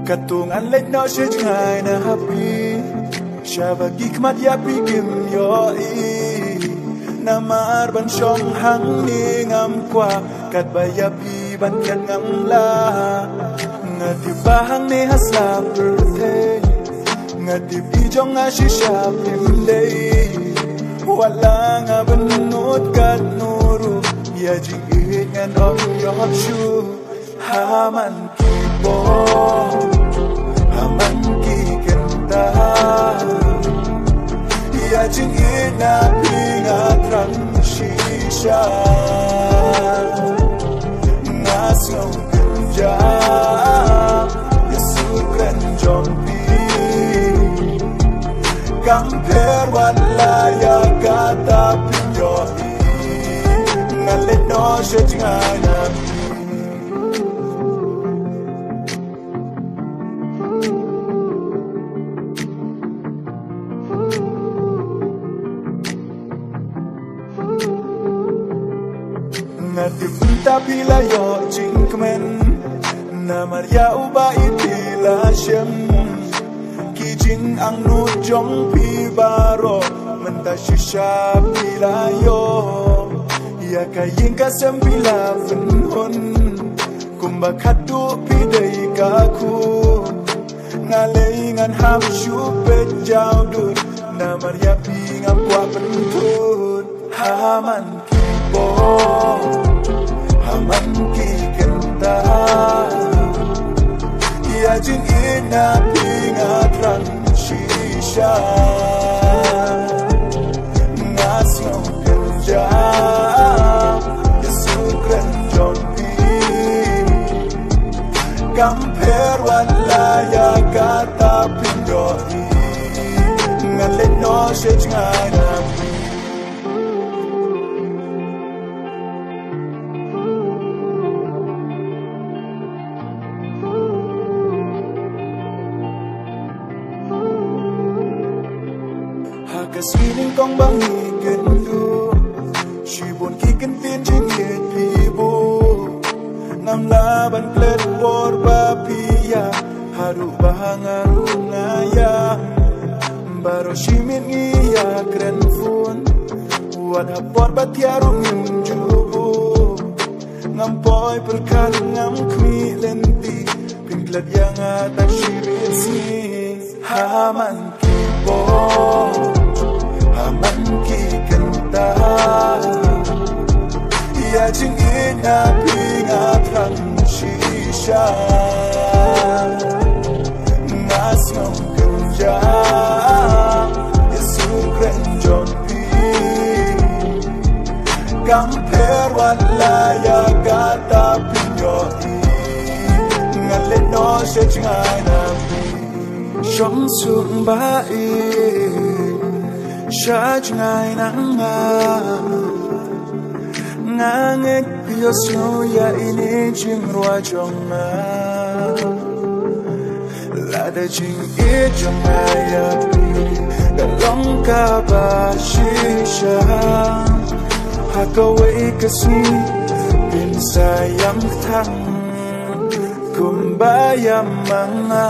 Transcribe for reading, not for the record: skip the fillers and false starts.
Katungan late no shit ngay na happy Shabagi kmat yapi kim yo i Namar ban shong hang ni ngam kwa Kat ba yapi ban kian ngam la Ngati bahang ni hasla birthday Ngati bijong nga shisha pimday Wala nga benut kat nuru Ya jing ihit ngan om your shoe Haman kibo Haman ki kenta Ya jing ina pinga trang shisha Ngasong kenja Ya sukren jompi Kamper wala ya kata pinyo Ngalit no siya jingana Ngati punta pila yo jingkmen Namar ya uba itila shem Kijing ang nujong pi baro Menta shisha pila yo Ya kaying kasem pila venhon Kumba kadu pidai kaku Ngalengan ham syupet jaudut Namar ya pingam kwa bentut Haman kibo Haman ki kenta Ya jing ina pinga trang shisha Ngasong kenja Ya sukren jompi Kamper wala ya kata pindoi Ngalit no siya jingana Kasining kong bangi gendu Shibon kikin tin jingit pibu Ngam laban klet war bapia Haru bahangaru ngaya Baro shimin ngiya kren fun Wad hapor batiaru nginjubu Ngam poy perkal ngam kmi lenti Pinklat yang atas shirin si Haman kibo Haman ki kenta Ya jing ina pinga trang shisha Ngasong kenja Ya sukren jompi Kamper wala ya kata pinyoi Ngalit no siya jingana Shong sung bai Shaj ngai nanga Ngangek piosyo ya ini jing rua jonga Lada jing i jonga ya pi Galong ka ba shisha Hakawai kasi Pinsayang tang Kumbayang mga